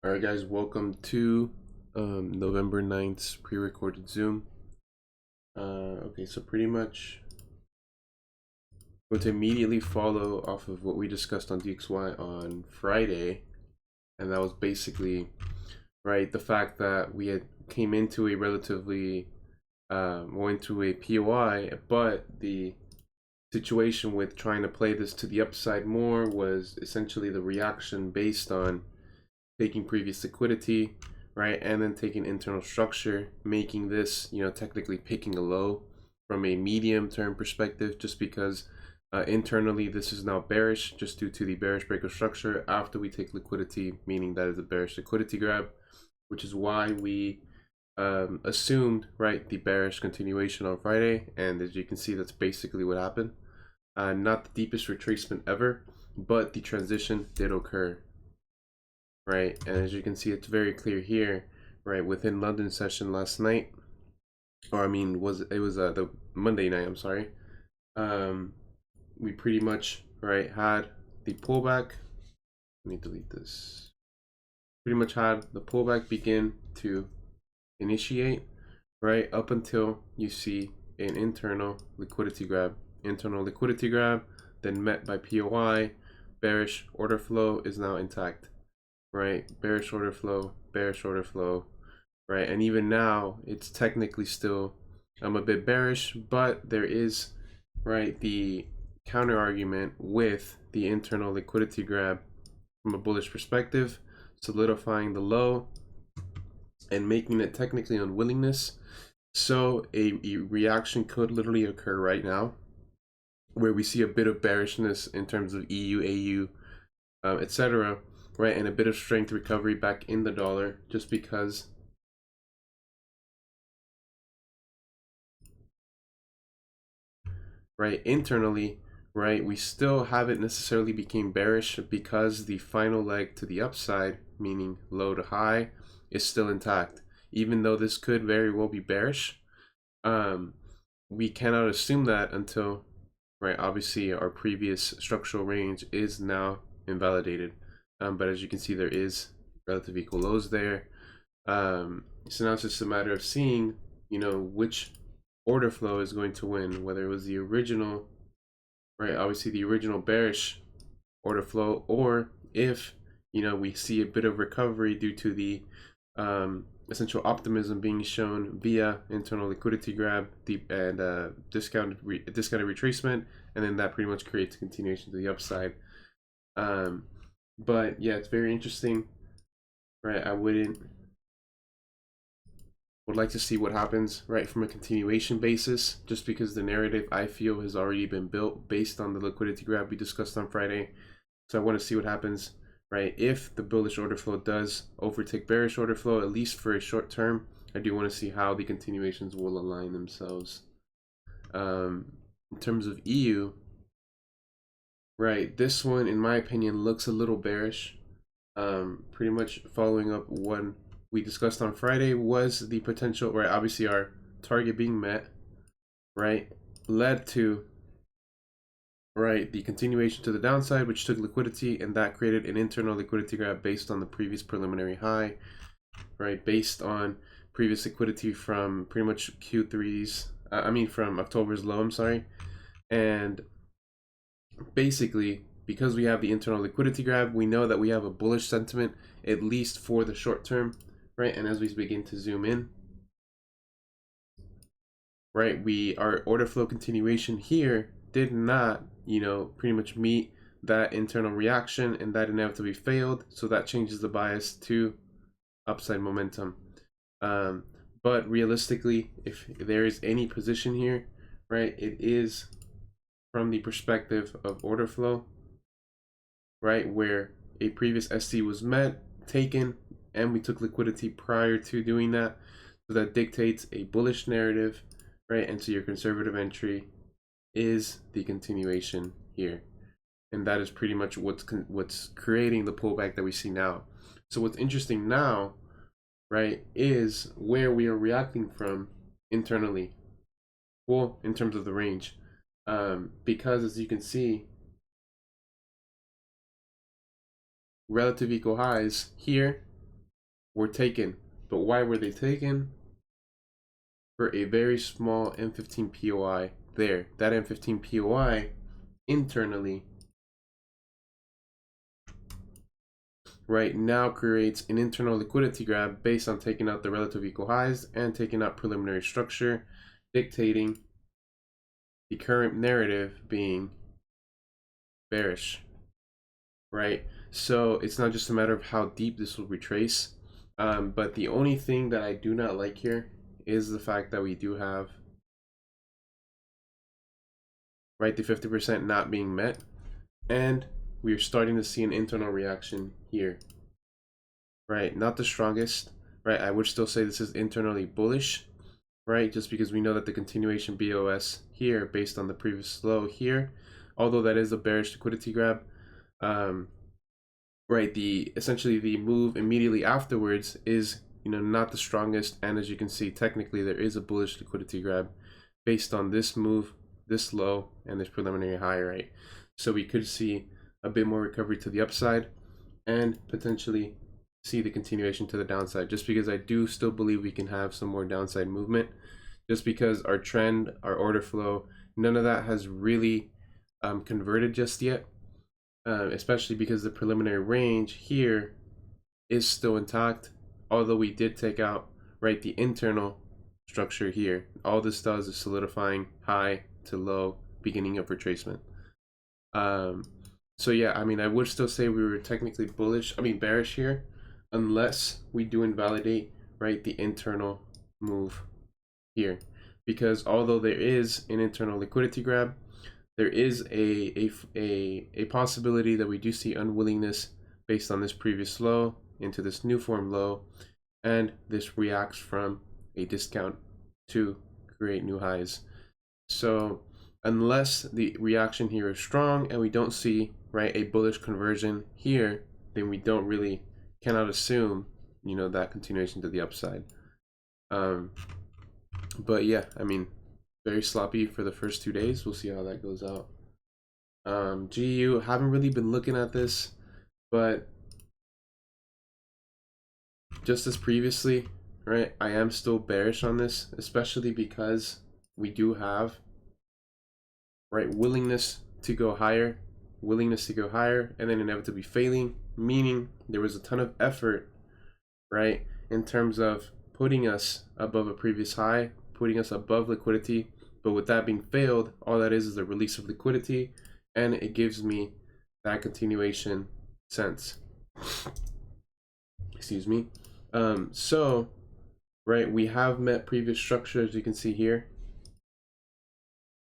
Alright guys, welcome to November 9th's pre-recorded Zoom. Okay, so pretty much going to immediately follow off of what we discussed on DXY on Friday, and that was basically, right, the fact that we had came into a relatively, went to a POI, but the situation with trying to play this to the upside more was essentially the reaction based on taking previous liquidity, right, and then taking internal structure, making this, technically picking a low from a medium term perspective, just because internally this is now bearish just due to the bearish break of structure after we take liquidity, meaning that is a bearish liquidity grab, which is why we assumed, right, the bearish continuation on Friday. And as you can see, that's basically what happened. Not the deepest retracement ever, but the transition did occur. Right, and as you can see, it's very clear here, right, within London session last night, or I mean, it was the Monday night, I'm sorry. We pretty much, right, had the pullback. Let me delete this. Pretty much had the pullback begin to initiate, right, up until you see an internal liquidity grab. Then met by POI. Bearish order flow is now intact. Right, bearish order flow, right, and even now it's technically still a bit bearish, but there is, right, the counter argument with the internal liquidity grab from a bullish perspective, solidifying the low and making it technically unwillingness. So a reaction could literally occur right now where we see a bit of bearishness in terms of EU, AU, etc., right, and a bit of strength recovery back in the dollar, just because right, internally, right, we still haven't necessarily became bearish because the final leg to the upside, meaning low to high, is still intact. Even though this could very well be bearish, we cannot assume that until, right, obviously our previous structural range is now invalidated. But as you can see, there is relative equal lows there. So now it's just a matter of seeing, which order flow is going to win, whether it was the original, right, obviously the original bearish order flow, or if, we see a bit of recovery due to the essential optimism being shown via internal liquidity grab, and discounted retracement, and then that pretty much creates a continuation to the upside. But yeah, it's very interesting, right? I would like to see what happens, right, from a continuation basis, just because the narrative, I feel, has already been built based on the liquidity grab we discussed on Friday. So I want to see what happens, right? If the bullish order flow does overtake bearish order flow, at least for a short term, I do want to see how the continuations will align themselves. In terms of EU, right, this one, in my opinion, looks a little bearish. Pretty much following up what we discussed on Friday was the potential, right, obviously our target being met, right, led to, right, the continuation to the downside, which took liquidity, and that created an internal liquidity grab based on the previous preliminary high, right, based on previous liquidity from pretty much Q3's, from October's low, I'm sorry. And basically, because we have the internal liquidity grab, we know that we have a bullish sentiment, at least for the short term, right? And as we begin to zoom in, right, our order flow continuation here did not, pretty much meet that internal reaction, and that inevitably failed. So that changes the bias to upside momentum. But realistically, if there is any position here, right, it is from the perspective of order flow, right, where a previous SC was met, taken, and we took liquidity prior to doing that. So that dictates a bullish narrative, right? And so your conservative entry is the continuation here. And that is pretty much what's creating the pullback that we see now. So what's interesting now, right, is where we are reacting from internally, well, in terms of the range. Because as you can see, relative equal highs here, were taken. But why were they taken? For a very small M15 POI there. That M15 POI internally right now creates an internal liquidity grab based on taking out the relative equal highs and taking out preliminary structure, dictating the current narrative being bearish, right? So it's not just a matter of how deep this will retrace, but the only thing that I do not like here is the fact that we do have, right, the 50% not being met, and we're starting to see an internal reaction here, right? Not the strongest, right? I would still say this is internally bullish, right? Just because we know that the continuation BOS here, based on the previous low here, although that is a bearish liquidity grab, right? Essentially the move immediately afterwards is, you know, not the strongest, and as you can see, technically there is a bullish liquidity grab based on this move, this low, and this preliminary high, right? So we could see a bit more recovery to the upside and potentially see the continuation to the downside, just because I do still believe we can have some more downside movement, just because our trend, our order flow, none of that has really converted just yet, especially because the preliminary range here is still intact, although we did take out, right, the internal structure here. All this does is solidifying high to low, beginning of retracement. So yeah, I mean, I would still say we were technically bearish here, unless we do invalidate, right, the internal move here, because although there is an internal liquidity grab, there is a possibility that we do see unwillingness based on this previous low into this new form low, and this reacts from a discount to create new highs. So unless the reaction here is strong and we don't see, right, a bullish conversion here, then we cannot assume, you know, that continuation to the upside. But yeah, I mean, very sloppy for the first 2 days. We'll see how that goes out. GU, haven't really been looking at this, but just as previously, right, I am still bearish on this, especially because we do have, right, willingness to go higher, and then inevitably failing, meaning there was a ton of effort, right, in terms of putting us above a previous high, putting us above liquidity, but with that being failed, all that is a release of liquidity, and it gives me that continuation sense. Excuse me. So, right, we have met previous structure, as you can see here.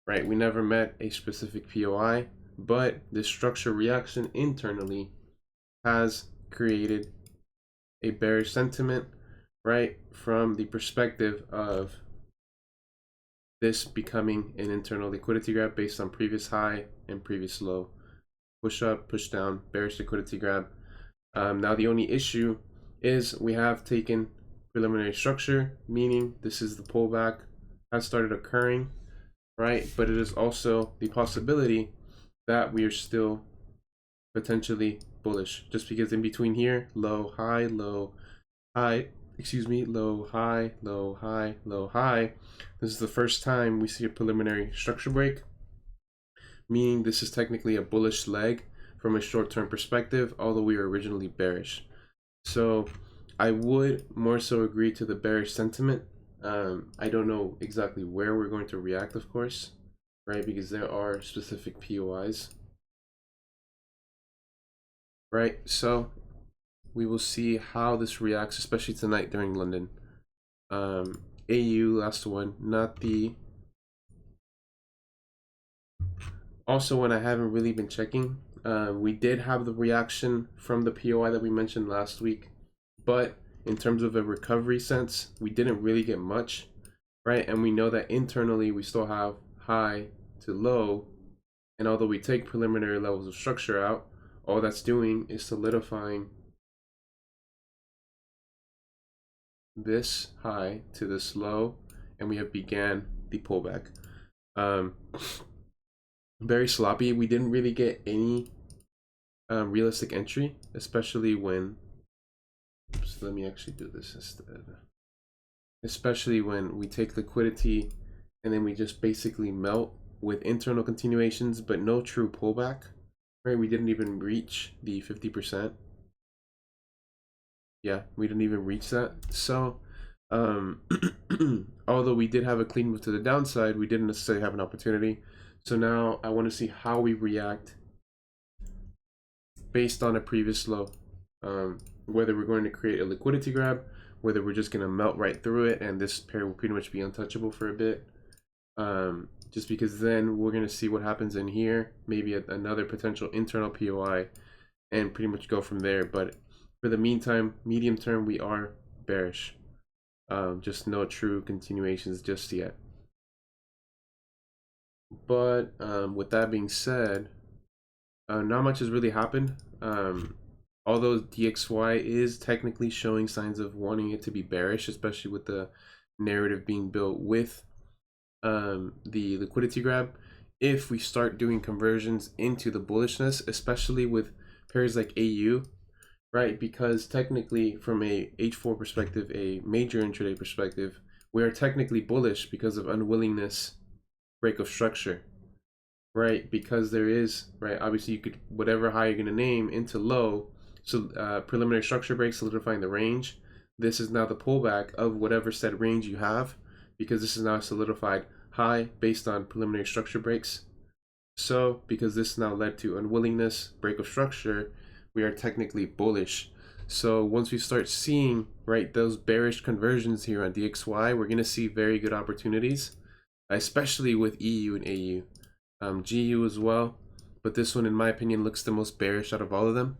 Right, we never met a specific POI, but this structure reaction internally has created a bearish sentiment, right, from the perspective of this becoming an internal liquidity grab based on previous high and previous low. Push up, push down, bearish liquidity grab. Now the only issue is we have taken preliminary structure, meaning this is the pullback has started occurring, right? But it is also the possibility that we are still potentially bullish, just because in between here, low, high, low, high, low, high, low, high, low, high. This is the first time we see a preliminary structure break, meaning this is technically a bullish leg from a short-term perspective, although we were originally bearish. So I would more so agree to the bearish sentiment. I don't know exactly where we're going to react, of course, right? Because there are specific POIs, right? So we will see how this reacts, especially tonight during London. AU, last one, not the... Also, when I haven't really been checking, we did have the reaction from the POI that we mentioned last week, but in terms of a recovery sense, we didn't really get much, right? And we know that internally we still have high to low, and although we take preliminary levels of structure out, all that's doing is solidifying this high to this low, and we have began the pullback. Very sloppy. We didn't really get any realistic entry, especially when, oops, let me actually do this instead. Especially when we take liquidity and then we just basically melt with internal continuations, but no true pullback, right? We didn't even reach the 50%. Yeah, we didn't even reach that. So, although we did have a clean move to the downside, we didn't necessarily have an opportunity. So now I want to see how we react based on a previous low. Whether we're going to create a liquidity grab, whether we're just going to melt right through it, and this pair will pretty much be untouchable for a bit. Just because then we're going to see what happens in here, maybe another potential internal POI, and pretty much go from there. But for the meantime, medium term, we are bearish. Just no true continuations just yet. But with that being said, not much has really happened. Although DXY is technically showing signs of wanting it to be bearish, especially with the narrative being built with the liquidity grab. If we start doing conversions into the bullishness, especially with pairs like AU, right? Because technically from a H4 perspective, a major intraday perspective, we are technically bullish because of unwillingness break of structure, right? Because there is, right, obviously you could, whatever high you're going to name into low, so preliminary structure break solidifying the range. This is now the pullback of whatever said range you have, because this is now a solidified high based on preliminary structure breaks. So because this now led to unwillingness break of structure, we are technically bullish. So once we start seeing, right, those bearish conversions here on DXY, we're going to see very good opportunities, especially with EU and AU. GU as well, but this one in my opinion looks the most bearish out of all of them.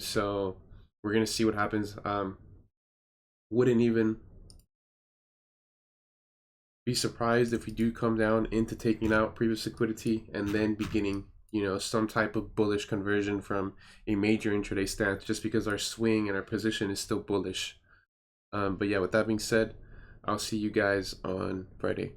So we're gonna see what happens. Wouldn't even be surprised if we do come down into taking out previous liquidity and then beginning, you know, some type of bullish conversion from a major intraday stance, just because our swing and our position is still bullish. But yeah, with that being said, I'll see you guys on Friday.